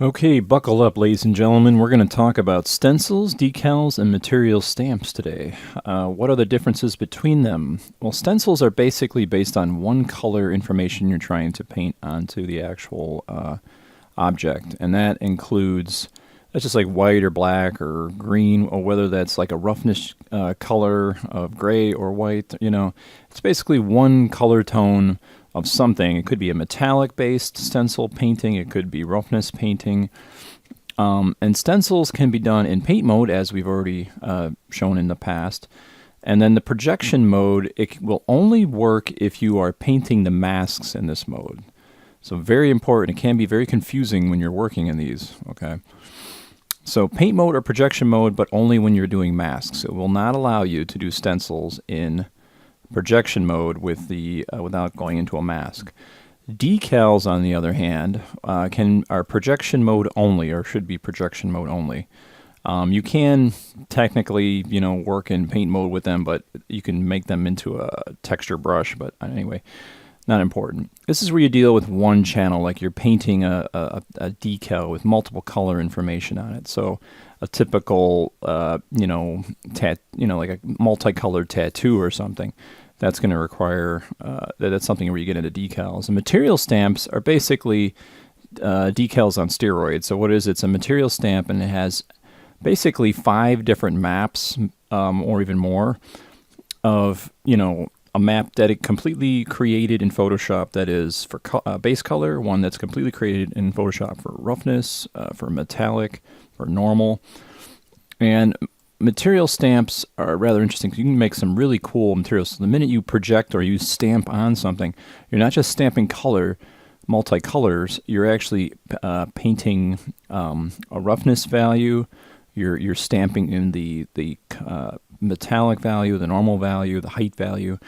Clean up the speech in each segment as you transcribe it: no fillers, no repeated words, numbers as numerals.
Okay, buckle up, ladies and gentlemen. We're going to talk about stencils, decals, and material stamps today. What are the differences between them? Well, stencils are basically based on one color information you're trying to paint onto the actual object, and that includes, that's just like white or black or green, or whether that's like a roughness color of gray or white. It's basically one color tone of something. It could be a metallic-based stencil painting. It could be roughness painting. And stencils can be done in paint mode, as we've already shown in the past. And then the projection mode, it will only work if you are painting the masks in this mode. So very important. It can be very confusing when you're working in these, okay? So paint mode or projection mode, but only when you're doing masks. It will not allow you to do stencils in projection mode with the without going into a mask. Decals, on the other hand, are projection mode only, or should be projection mode only. You can technically, work in paint mode with them, but you can make them into a texture brush. But anyway, not important. This is where you deal with one channel, like you're painting a decal with multiple color information on it. So a typical, like a multicolored tattoo or something. That's going to require, that's something where you get into decals. And material stamps are basically decals on steroids. So what is it? It's a material stamp, and it has basically 5 different maps, or even more, of, a map that it completely created in Photoshop that is for base color, one that's completely created in Photoshop for roughness, for metallic, for normal. And material stamps are rather interesting because you can make some really cool materials. So the minute you project or you stamp on something, you're not just stamping color, multicolors, you're actually painting a roughness value. You're stamping in the metallic value, the normal value, the height value.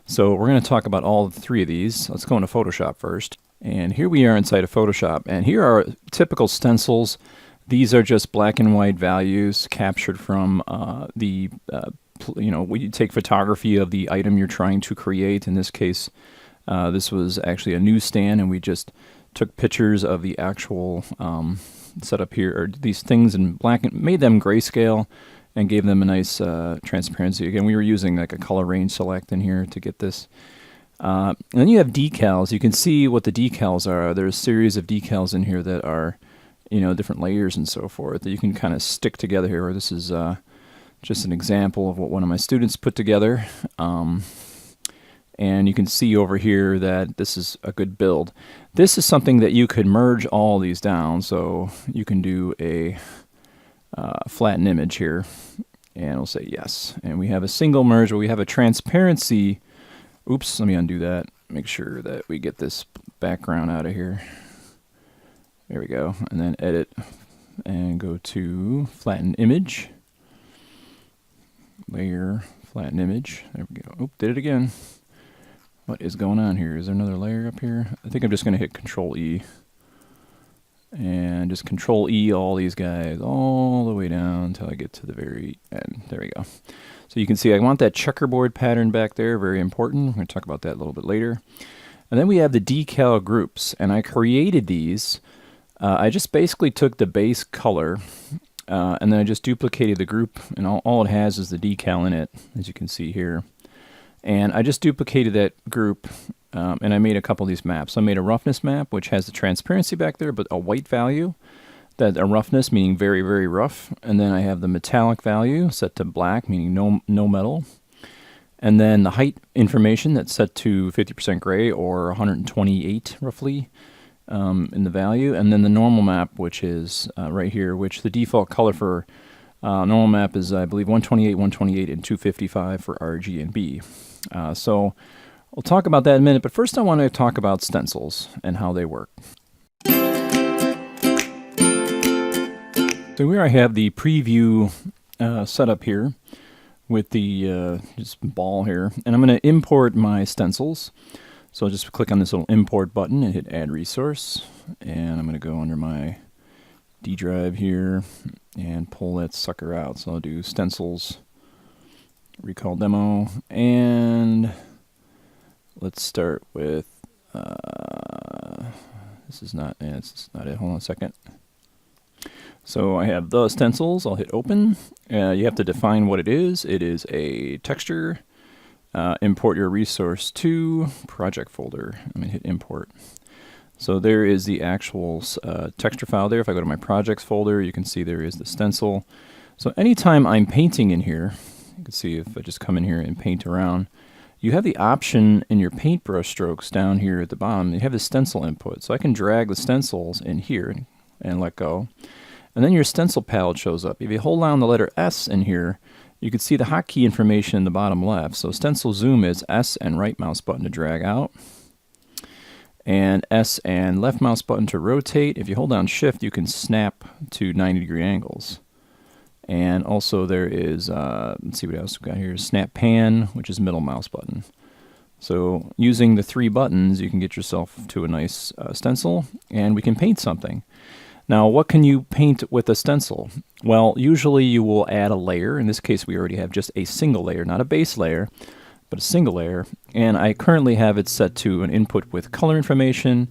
So we're going to talk about all 3 of these. Let's go into Photoshop first. And here we are inside of Photoshop. And here are typical stencils. These are just black and white values captured from we take photography of the item you're trying to create. In this case, this was actually a newsstand, and we just took pictures of the actual setup here, or these things in black, and made them grayscale and gave them a nice transparency. Again, we were using like a color range select in here to get this. And then you have decals. You can see what the decals are. There's a series of decals in here that are different layers and so forth that you can kind of stick together here. This is just an example of what one of my students put together. And you can see over here that this is a good build. This is something that you could merge all these down. So you can do a flatten image here, and we'll say yes. And we have a single merge, where we have a transparency. Oops, let me undo that. Make sure that we get this background out of here. There we go. And then edit and go to flatten image. Layer, flatten image. There we go. Oop, did it again. What is going on here? Is there another layer up here? I think I'm just going to hit Control E. And just Control E all these guys all the way down until I get to the very end. There we go. So you can see I want that checkerboard pattern back there. Very important. We're going to talk about that a little bit later. And then we have the decal groups. And I created these. I just basically took the base color, and then I just duplicated the group, and all it has is the decal in it, as you can see here. And I just duplicated that group, and I made a couple of these maps. So I made a roughness map, which has the transparency back there, but a white value, that a roughness, meaning very, very rough. And then I have the metallic value set to black, meaning no metal. And then the height information that's set to 50% gray, or 128 roughly. In the value, and then the normal map, which is right here, which the default color for normal map is, I believe, 128, 128, and 255 for R, G, and B. So we'll talk about that in a minute, but first I want to talk about stencils and how they work. So here I have the preview setup here with the just ball here, and I'm going to import my stencils. So I'll just click on this little import button and hit add resource, and I'm going to go under my D drive here and pull that sucker out. So I'll do stencils, recall demo, and let's start with this is not it's not it. Hold on a second. So I have the stencils. I'll hit open. You have to define what it is. It is a texture. Import your resource to project folder. I'm going to hit import. So there is the actual texture file there. If I go to my projects folder, you can see there is the stencil. So anytime I'm painting in here, you can see if I just come in here and paint around, you have the option in your paintbrush strokes down here at the bottom. You have the stencil input. So I can drag the stencils in here and let go. And then your stencil palette shows up. If you hold down the letter S in here, you can see the hotkey information in the bottom left. So stencil zoom is S and right mouse button to drag out. And S and left mouse button to rotate. If you hold down shift, you can snap to 90-degree angles. And also there is, let's see what else we got here, snap pan, which is middle mouse button. So using the 3 buttons, you can get yourself to a nice stencil, and we can paint something. Now, what can you paint with a stencil? Well, usually you will add a layer. In this case, we already have just a single layer, not a base layer, but a single layer. And I currently have it set to an input with color information,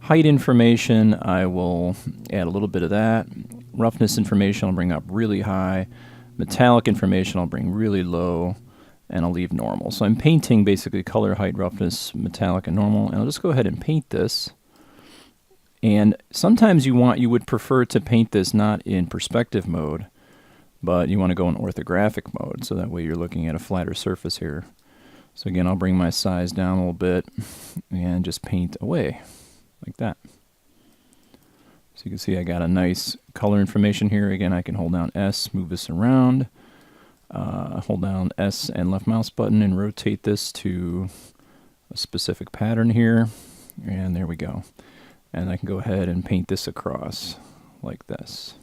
height information. I will add a little bit of that. Roughness information I'll bring up really high. Metallic information I'll bring really low. And I'll leave normal. So I'm painting basically color, height, roughness, metallic, and normal. And I'll just go ahead and paint this. And sometimes you would prefer to paint this not in perspective mode, but you want to go in orthographic mode, so that way you're looking at a flatter surface here. So again, I'll bring my size down a little bit and just paint away like that. So you can see I got a nice color information here. Again, I can hold down S, move this around, hold down S and left mouse button and rotate this to a specific pattern here, and there we go. And I can go ahead and paint this across like this.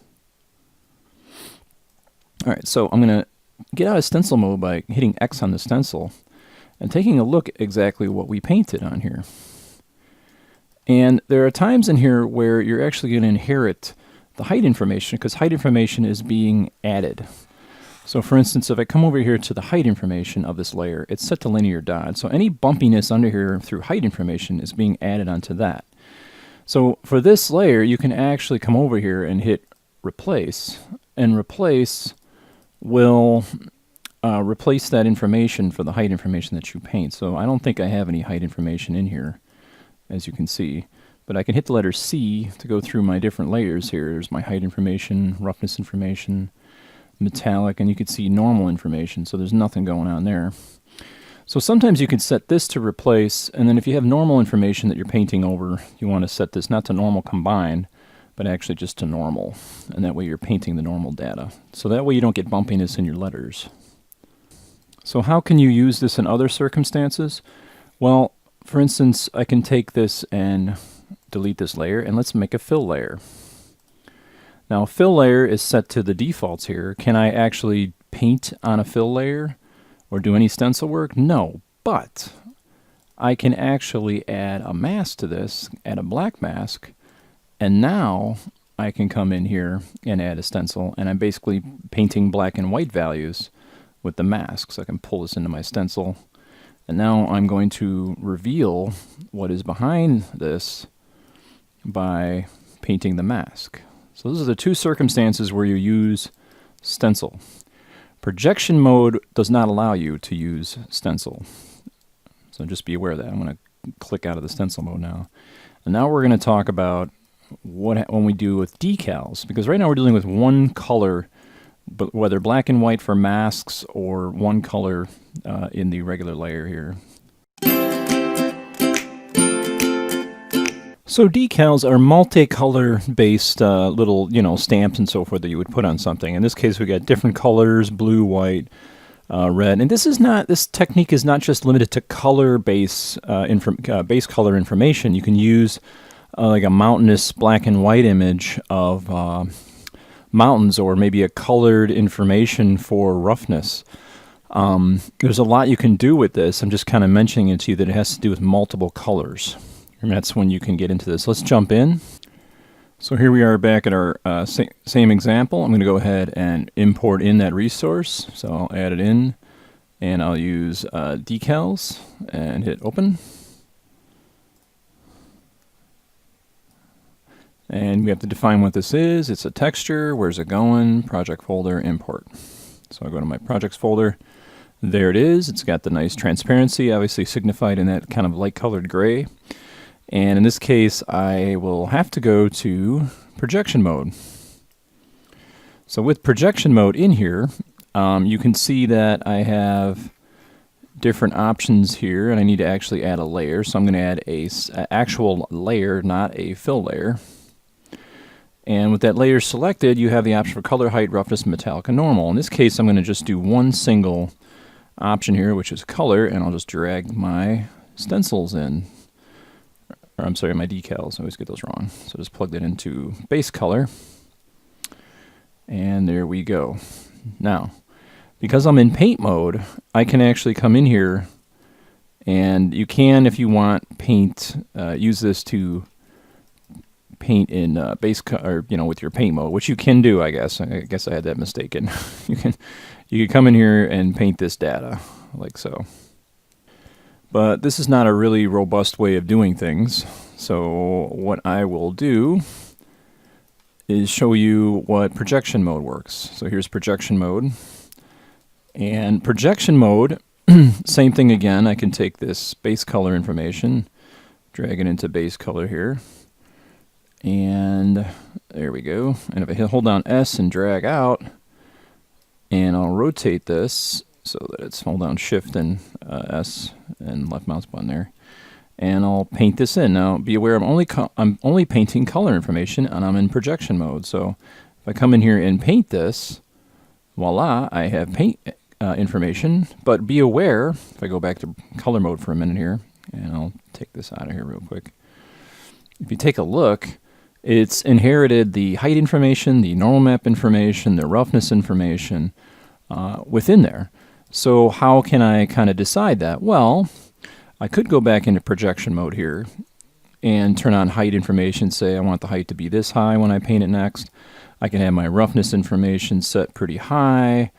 All right, so I'm going to get out of stencil mode by hitting X on the stencil and taking a look at exactly what we painted on here. And there are times in here where you're actually going to inherit the height information, because height information is being added. So for instance, if I come over here to the height information of this layer, it's set to linear dot. So any bumpiness under here through height information is being added onto that. So for this layer, you can actually come over here and hit replace, and replace will replace that information for the height information that you paint. So I don't think I have any height information in here, as you can see, but I can hit the letter C to go through my different layers here. There's my height information, roughness information, metallic, and you can see normal information, so there's nothing going on there. So sometimes you can set this to replace, and then if you have normal information that you're painting over, you want to set this not to normal combined, but actually just to normal. And that way you're painting the normal data. So that way you don't get bumpiness in your letters. So how can you use this in other circumstances? Well, for instance, I can take this and delete this layer, and let's make a fill layer. Now a fill layer is set to the defaults here. Can I actually paint on a fill layer or do any stencil work? No, but I can actually add a mask to this, add a black mask, and now I can come in here and add a stencil, and I'm basically painting black and white values with the mask. So I can pull this into my stencil, and now I'm going to reveal what is behind this by painting the mask. So those are the two circumstances where you use stencil. Projection mode does not allow you to use stencil. So just be aware of that. I'm going to click out of the stencil mode now. And now we're going to talk about when we do with decals, because right now we're dealing with one color, but whether black and white for masks or one color in the regular layer here. So decals are multicolor based little, stamps and so forth that you would put on something. In this case, we got different colors, blue, white, red. And this technique is not just limited to color base color information. You can use like a mountainous black and white image of mountains, or maybe a colored information for roughness. There's a lot you can do with this. I'm just kind of mentioning it to you that it has to do with multiple colors. And that's when you can get into this. Let's jump in. So here we are back at our same example. I'm going to go ahead and import in that resource. So I'll add it in, and I'll use decals and hit open. And we have to define what this is. It's a texture. Where's it going? Project folder, import. So I go to my projects folder. There it is. It's got the nice transparency, obviously signified in that kind of light colored gray. And in this case, I will have to go to projection mode. So with projection mode in here, you can see that I have different options here, and I need to actually add a layer. So I'm going to add an actual layer, not a fill layer. And with that layer selected, you have the option for color, height, roughness, metallic, and normal. In this case, I'm going to just do one single option here, which is color, and I'll just drag my stencils in. Or I'm sorry, my decals. I always get those wrong. So just plug that into base color. And there we go. Now, because I'm in paint mode, I can actually come in here, and you can, if you want, use this to paint in base or with your paint mode, which you can do. I guess I had that mistaken. you can come in here and paint this data like so. But this is not a really robust way of doing things. So what I will do is show you what projection mode works. So here's projection mode. And projection mode, same thing again. I can take this base color information, drag it into base color here. And there we go. And if I hold down S and drag out, and I'll rotate this so that it's hold down Shift and S and left mouse button there, and I'll paint this in. Now, be aware I'm only painting color information, and I'm in projection mode. So if I come in here and paint this, voila, I have paint information. But be aware, if I go back to color mode for a minute here, and I'll take this out of here real quick. If you take a look, it's inherited the height information, the normal map information, the roughness information within there. So how can I kind of decide that? Well, I could go back into projection mode here and turn on height information, say I want the height to be this high when I paint it next. I can have my roughness information set pretty high.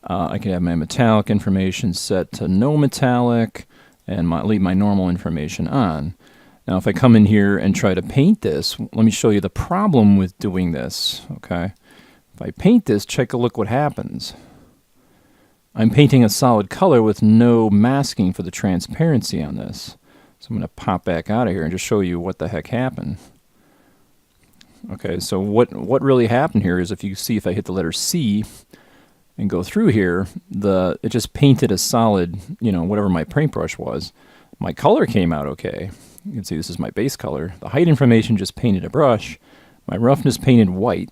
I can have my metallic information set to no metallic, and leave my normal information on. Now if I come in here and try to paint this, let me show you the problem with doing this, okay? If I paint this, take a look what happens. I'm painting a solid color with no masking for the transparency on this. So I'm going to pop back out of here and just show you what the heck happened. Okay, so what really happened here is, if you see, if I hit the letter C and go through here, it just painted a solid, whatever my paintbrush was. My color came out okay. You can see this is my base color. The height information just painted a brush. My roughness painted white.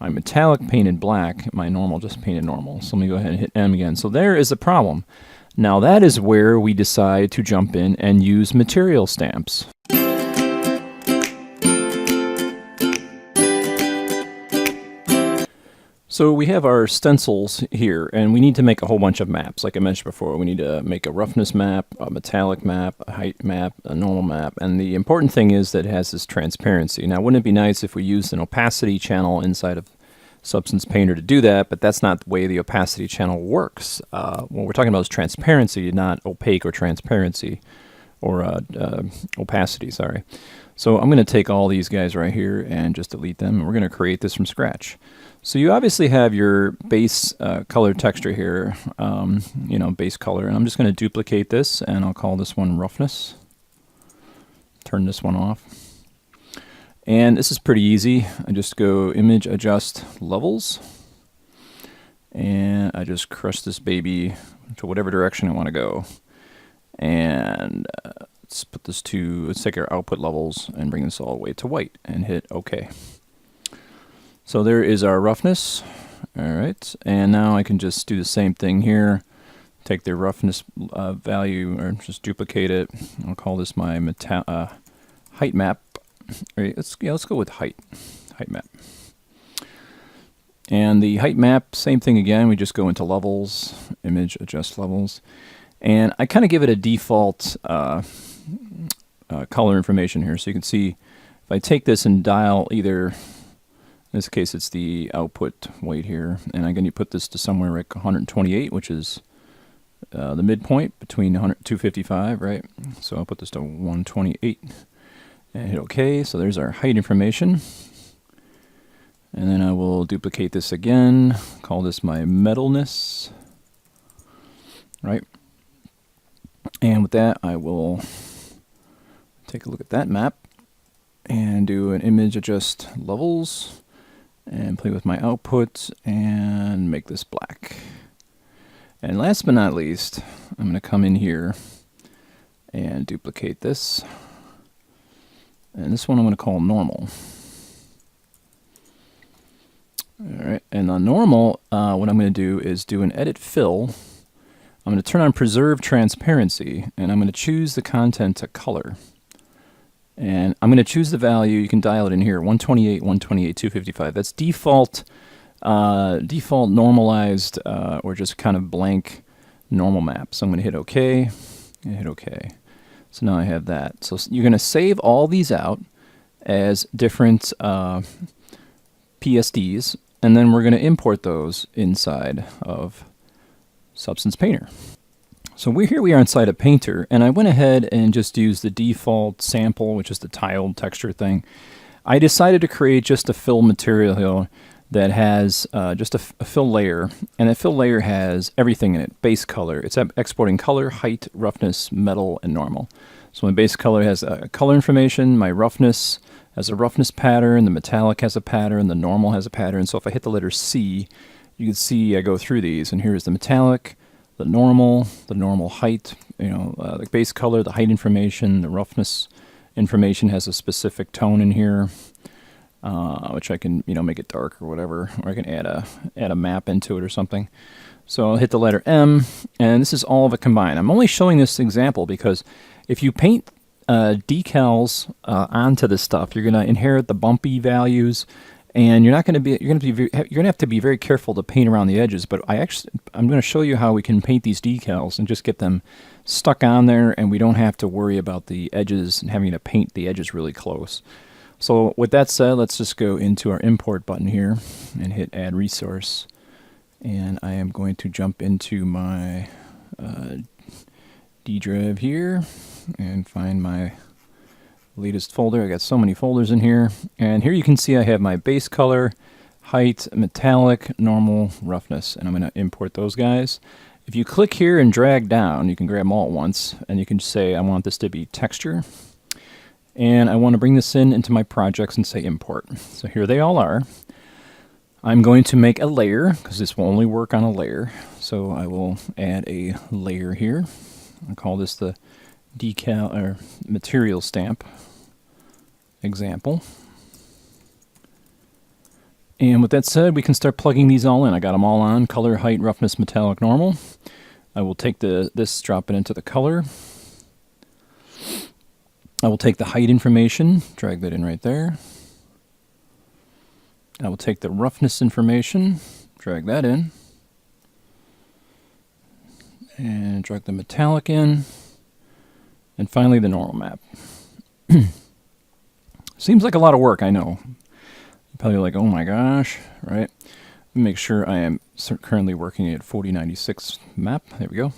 My metallic painted black. My normal just painted normal. So let me go ahead and hit M again. So there is a problem. Now that is where we decide to jump in and use material stamps. So we have our stencils here, and we need to make a whole bunch of maps. Like I mentioned before, we need to make a roughness map, a metallic map, a height map, a normal map, and the important thing is that it has this transparency. Now, wouldn't it be nice if we used an opacity channel inside of Substance Painter to do that, but that's not the way the opacity channel works. What we're talking about is transparency, not opaque or transparency, or opacity, sorry. So I'm going to take all these guys right here and just delete them, and we're going to create this from scratch. So you obviously have your base color texture here, base color, and I'm just going to duplicate this, and I'll call this one roughness. Turn this one off. And this is pretty easy. I just go image, adjust, levels, and I just crush this baby to whatever direction I want to go. And let's take our output levels and bring this all the way to white and hit OK. So there is our roughness. All right, and now I can just do the same thing here. Take the roughness value, or just duplicate it. I'll call this my height map. All right, let's go with height map. And the height map, same thing again. We just go into levels, image, adjust levels, and I kind of give it a default color information here. So you can see if I take this and dial either. In this case, it's the output weight here, and I'm going to put this to somewhere like 128, which is the midpoint between 255, right? So I'll put this to 128, and hit OK. So there's our height information. And then I will duplicate this again, call this my metalness, right? And with that, I will take a look at that map and do an image adjust levels and play with my output and make this black. And last but not least, I'm going to come in here and duplicate this. And this one I'm going to call normal. Alright, and on normal, what I'm going to do is do an edit fill. I'm going to turn on preserve transparency, and I'm going to choose the content to color. And I'm going to choose the value, you can dial it in here, 128, 128, 255. That's default normalized, or just kind of blank normal map. So I'm going to hit OK, and hit OK. So now I have that. So you're going to save all these out as different PSDs, and then we're going to import those inside of Substance Painter. So here we are inside of Painter, and I went ahead and just used the default sample, which is the tiled texture thing. I decided to create just a fill material here that has just a fill layer, and that fill layer has everything in it. Base color, it's exporting color, height, roughness, metal, and normal. So my base color has color information, my roughness has a roughness pattern, the metallic has a pattern, the normal has a pattern. So if I hit the letter C, you can see I go through these, and here's the metallic, the normal height, the base color, the height information, the roughness information has a specific tone in here, which I can make it dark or whatever, or I can add a map into it or something. So I'll hit the letter M, and this is all of it combined. I'm only showing this example because if you paint decals onto this stuff, you're going to inherit the bumpy values, and you're going to have to be very careful to paint around the edges. But I'm going to show you how we can paint these decals and just get them stuck on there, and we don't have to worry about the edges and having to paint the edges really close. So with that said, let's just go into our import button here and hit add resource, and I am going to jump into my D drive here and find my latest folder. I got so many folders in here, and here you can see I have my base color, height, metallic, normal, roughness, and I'm going to import those guys. If you click here and drag down, you can grab them all at once, and you can say I want this to be texture, and I want to bring this into my projects and say import. So here they all are. I'm going to make a layer because this will only work on a layer, so I will add a layer here. I'll call this the decal or material stamp example. And with that said, we can start plugging these all in. I got them all on: color, height, roughness, metallic, normal. I will take this, drop it into the color. I will take the height information, drag that in right there. I will take the roughness information, drag that in, and drag the metallic in, and finally the normal map. Seems like a lot of work, I know. You're probably like, oh my gosh, right? Make sure I am currently working at 4096 map. There we go.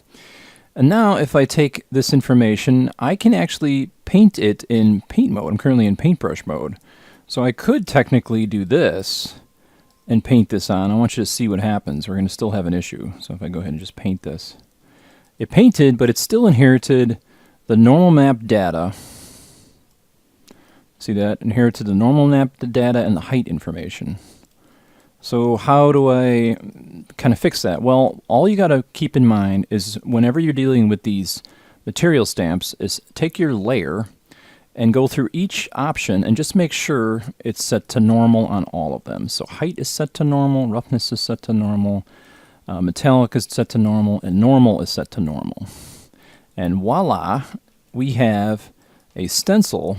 And now if I take this information, I can actually paint it in paint mode. I'm currently in paintbrush mode. So I could technically do this and paint this on. I want you to see what happens. We're going to still have an issue. So if I go ahead and just paint this. It painted, but it still inherited the normal map data. See that? Inherited the normal map data and the height information. So how do I kind of fix that? Well, all you got to keep in mind is whenever you're dealing with these material stamps is take your layer and go through each option and just make sure it's set to normal on all of them. So height is set to normal, roughness is set to normal, metallic is set to normal, and normal is set to normal. And voila, we have a stencil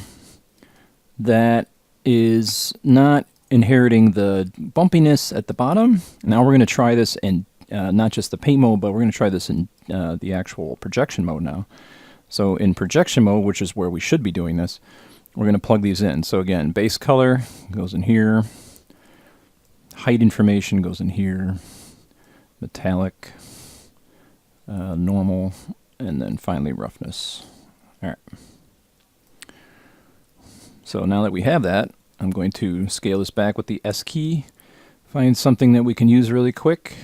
that is not inheriting the bumpiness at the bottom. Now we're going to try this in not just the paint mode, but we're going to try this in the actual projection mode now. So in projection mode, which is where we should be doing this, we're going to plug these in. So again, base color goes in here, height information goes in here, metallic, normal, and then finally roughness. All right. So now that we have that, I'm going to scale this back with the S key, find something that we can use really quick,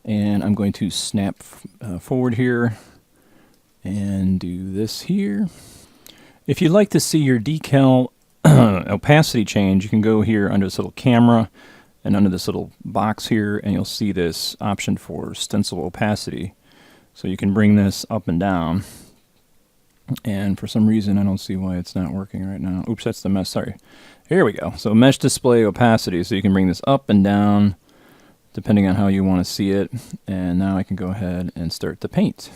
and I'm going to snap forward here and do this here. If you'd like to see your decal opacity change, you can go here under this little camera and under this little box here, and you'll see this option for stencil opacity. So you can bring this up and down. And for some reason, I don't see why it's not working right now. Oops, that's the mesh, sorry. Here we go. So mesh display opacity. So you can bring this up and down depending on how you want to see it. And now I can go ahead and start to paint.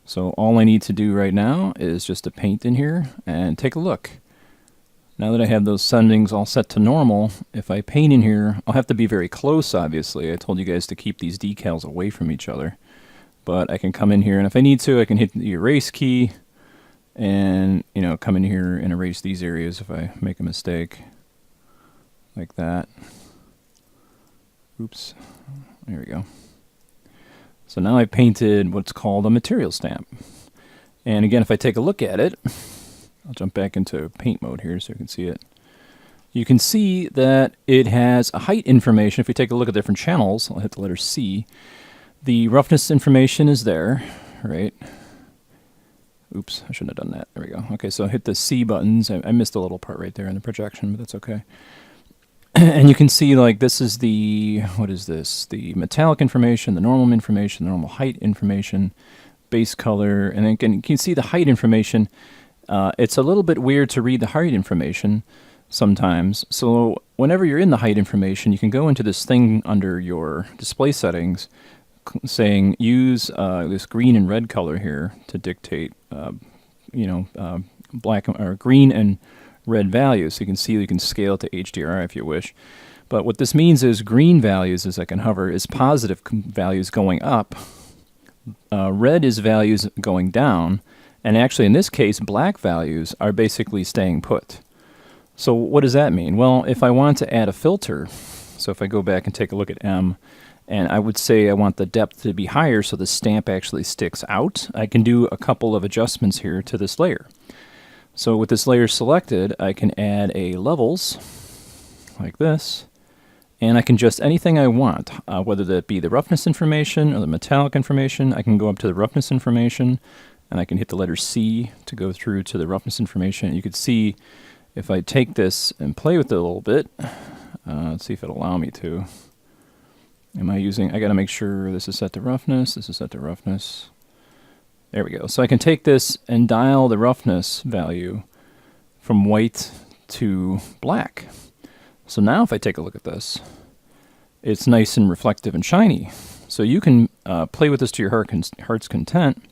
So all I need to do right now is just to paint in here and take a look. Now that I have those settings all set to normal, if I paint in here, I'll have to be very close, obviously. I told you guys to keep these decals away from each other. But I can come in here, and if I need to, I can hit the erase key and, you know, come in here and erase these areas if I make a mistake, like that. Oops, there we go. So now I've painted what's called a material stamp. And again, if I take a look at it, I'll jump back into paint mode here so you can see it. You can see that it has a height information. If we take a look at different channels, I'll hit the letter C. The roughness information is there, right? Oops, I shouldn't have done that. There we go. Okay, so I hit the C buttons. I missed a little part right there in the projection, but that's okay. And you can see, like, this is the, what is this? The metallic information, the normal information, the normal height information, base color, and then you can see the height information. It's a little bit weird to read the height information sometimes. So whenever you're in the height information, you can go into this thing under your display settings saying use this green and red color here to dictate, black or green and red values. So you can see you can scale it to HDRI if you wish. But what this means is green values, as I can hover, is positive values going up. Red is values going down. And actually, in this case, black values are basically staying put. So what does that mean? Well, if I want to add a filter, so if I go back and take a look at M, and I would say I want the depth to be higher so the stamp actually sticks out, I can do a couple of adjustments here to this layer. So with this layer selected, I can add a levels, like this, and I can adjust anything I want, whether that be the roughness information or the metallic information. I can go up to the roughness information, and I can hit the letter C to go through to the roughness information. You can see if I take this and play with it a little bit, let's see if it'll allow me to. I got to make sure this is set to roughness, this is set to roughness. There we go. So I can take this and dial the roughness value from white to black. So now if I take a look at this, it's nice and reflective and shiny. So you can play with this to your heart's content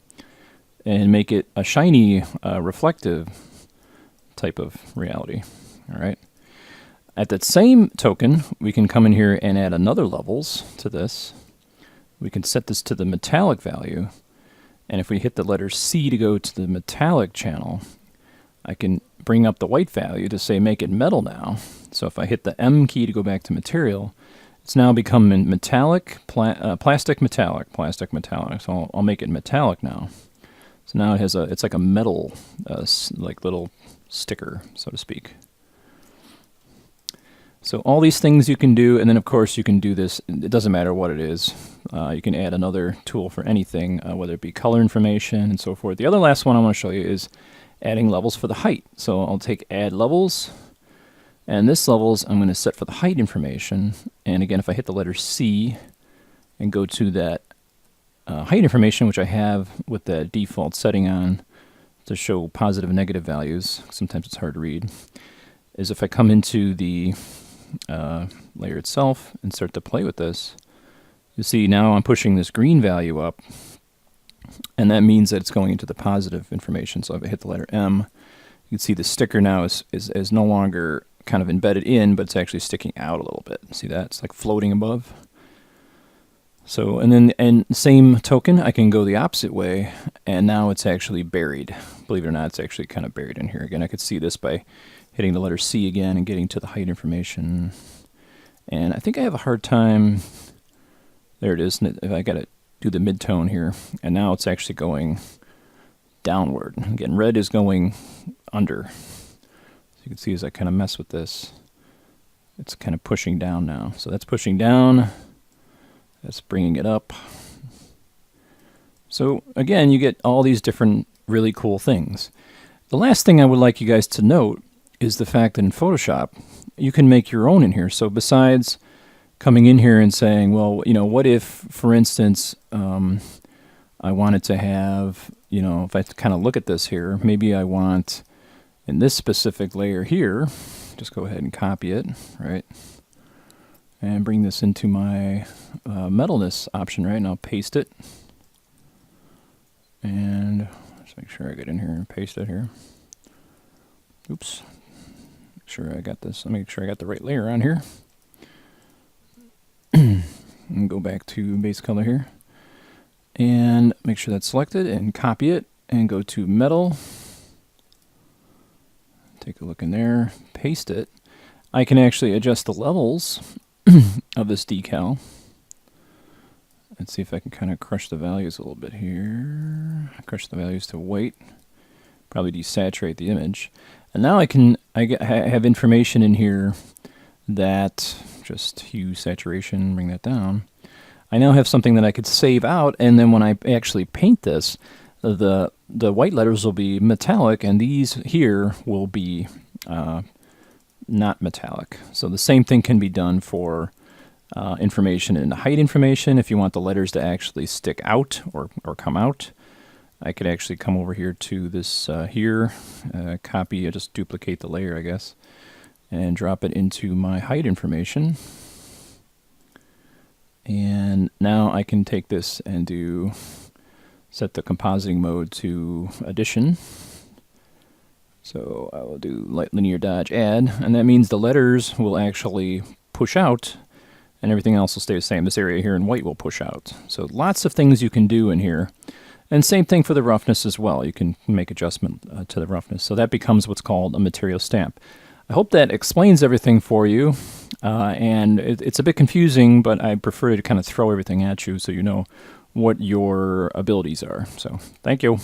and make it a shiny, reflective type of reality. All right. At that same token, we can come in here and add another levels to this. We can set this to the metallic value. And if we hit the letter C to go to the metallic channel, I can bring up the white value to say make it metal now. So if I hit the M key to go back to material, it's now become metallic, plastic metallic, plastic metallic. So I'll make it metallic now. So now it has it's like a metal, like little sticker, so to speak. So all these things you can do, and then of course you can do this, it doesn't matter what it is. You can add another tool for anything, whether it be color information and so forth. The other last one I want to show you is adding levels for the height. So I'll take add levels, and this levels I'm going to set for the height information. And again, if I hit the letter C and go to that height information, which I have with the default setting on to show positive and negative values, sometimes it's hard to read, is if I come into the layer itself and start to play with this, you see now I'm pushing this green value up, and that means that it's going into the positive information. So if I hit the letter M, you can see the sticker now is no longer kind of embedded in, but it's actually sticking out a little bit. See that? It's like floating above. So, and same token, I can go the opposite way, and now it's actually buried. Believe it or not, it's actually kind of buried in here. Again, I could see this by hitting the letter C again and getting to the height information. And I think I have a hard time, there it is, I got to do the mid-tone here, and now it's actually going downward. Again, red is going under. you can see as I kind of mess with this, it's kind of pushing down now. So that's pushing down. That's bringing it up. So again, you get all these different really cool things. The last thing I would like you guys to note is the fact that in Photoshop, you can make your own in here. So besides coming in here and saying, well, you know, what if, for instance, I wanted to have, you know, if I kind of look at this here, maybe I want in this specific layer here, just go ahead and copy it, right? And bring this into my metalness option, right? And I'll paste it. And let's make sure I get in here and paste it here. Oops. Make sure I got this. Let me make sure I got the right layer on here. And go back to base color here. And make sure that's selected and copy it and go to metal. Take a look in there, paste it. I can actually adjust the levels of this decal. Let's see if I can kind of crush the values a little bit here. Crush the values to white. Probably desaturate the image. And now I have information in here that, just hue, saturation, bring that down. I now have something that I could save out, and then when I actually paint this, the white letters will be metallic, and these here will be not metallic. So the same thing can be done for information and height information. If you want the letters to actually stick out or come out, I could actually come over here to this here, copy, just duplicate the layer, I guess, and drop it into my height information. And now I can take this and set the compositing mode to addition. So I will do linear dodge add, and that means the letters will actually push out and everything else will stay the same. This area here in white will push out. So lots of things you can do in here. And same thing for the roughness as well. You can make adjustment to the roughness. So that becomes what's called a material stamp. I hope that explains everything for you. And it's a bit confusing, but I prefer to kind of throw everything at you so you know what your abilities are. So thank you.